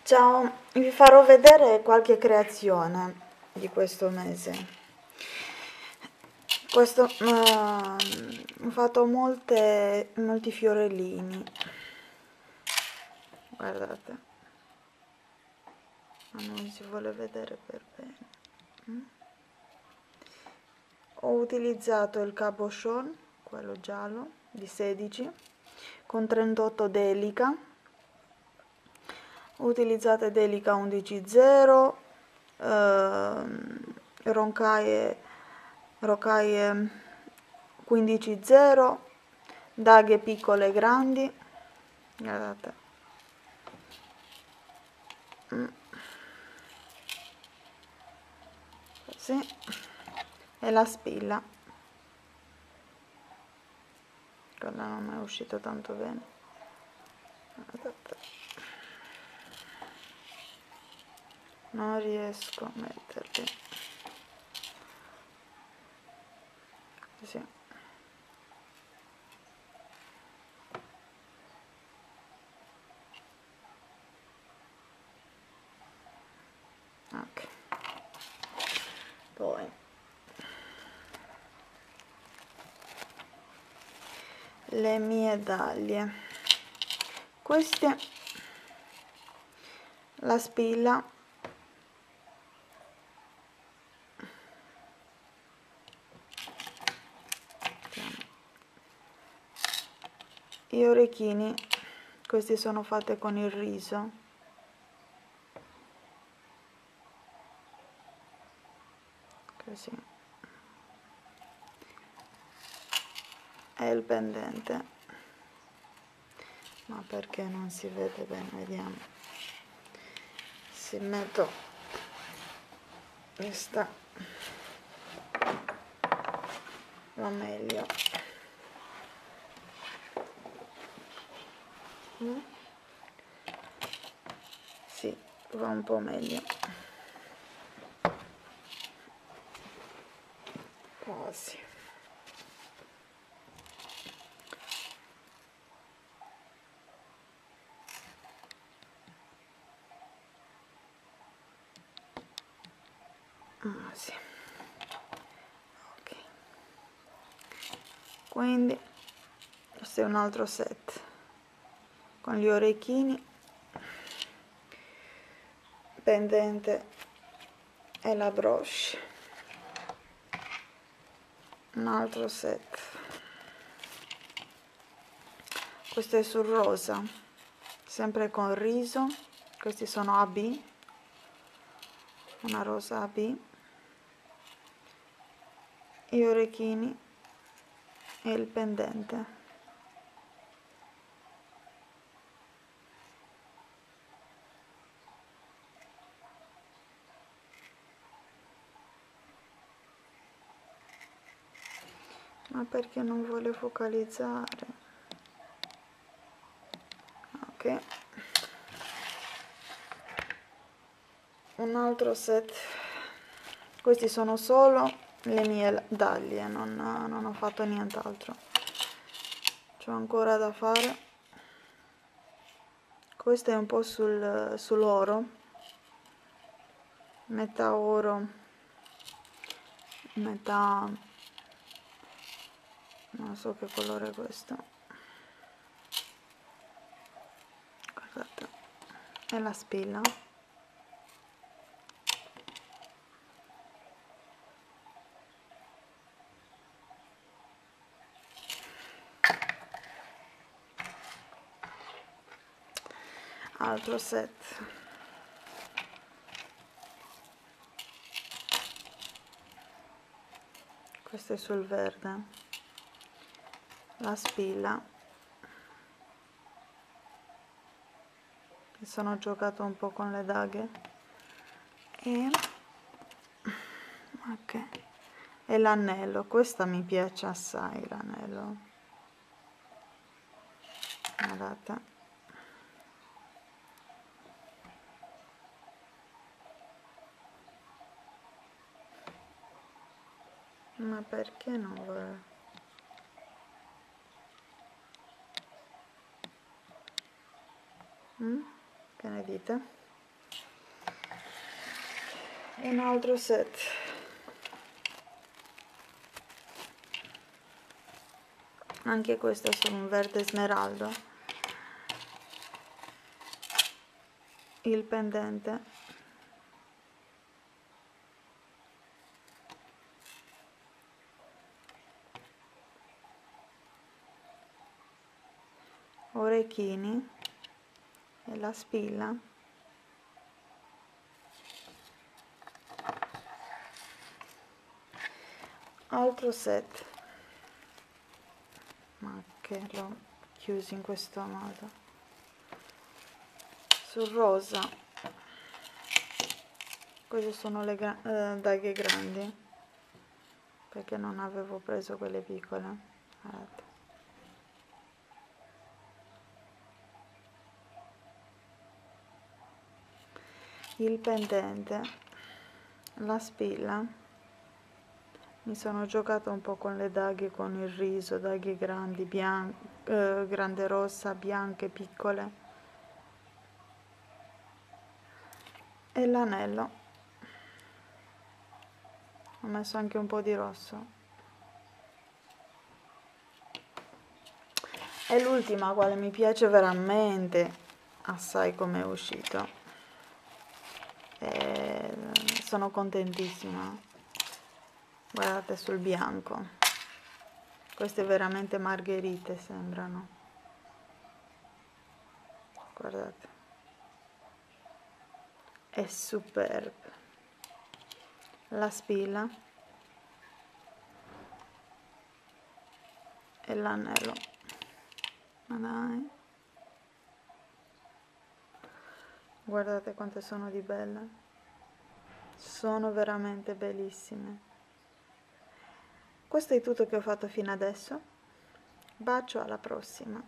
Ciao, vi farò vedere qualche creazione di questo mese. Ho fatto molti fiorellini, guardate, ma non si vuole vedere per bene. Ho utilizzato il cabochon, quello giallo, di 16, con 38 delica. Utilizzate delica 11.0, roncaie 15.0, daghe piccole e grandi, guardate, così, e la spilla, quella non è uscita tanto bene, guardate. Non riesco a metterli così. Ok, poi le mie daglie, queste, la spilla, gli orecchini, questi sono fatte con il riso, così, e il pendente, ma perché non si vede bene, vediamo, si metto questa, va meglio. Sì, va un po' meglio, quasi. Sì. Ok, quindi questo è un altro set con gli orecchini, pendente e la broche, un altro set, questo è sul rosa, sempre con riso, questi sono AB, una rosa AB, gli orecchini e il pendente. Ma perché non vuole focalizzare? Ok, un altro set, questi sono solo le mie daglie, non ho fatto nient'altro, c'ho ancora da fare. Questo è un po' sull'oro, metà oro, metà, non so che colore è questo, guardate, e la spilla, altro set, questo è sul verde, la spilla, mi sono giocato un po' con le daghe, e ok, e l'anello, questa mi piace assai, l'anello, guardate, ma perché non vuole? Che ne dite? un altro set, anche questo è solo un verde smeraldo, il pendente, orecchini e la spilla, altro set, ma che l'ho chiuso in questo modo, sul rosa, queste sono le daghe grandi perché non avevo preso quelle piccole. Guardate. Il pendente, la spilla, mi sono giocata un po' con le daghe, con il riso, daghe grandi, grande rossa, bianche, piccole, e l'anello, ho messo anche un po' di rosso, e l'ultima, quale mi piace veramente assai come è uscito, e sono contentissima, guardate sul bianco, queste veramente margherite sembrano, guardate, è superb, la spilla e l'anello, ma dai, guardate quante sono di belle, sono veramente bellissime. Questo è tutto che ho fatto fino adesso, bacio, alla prossima.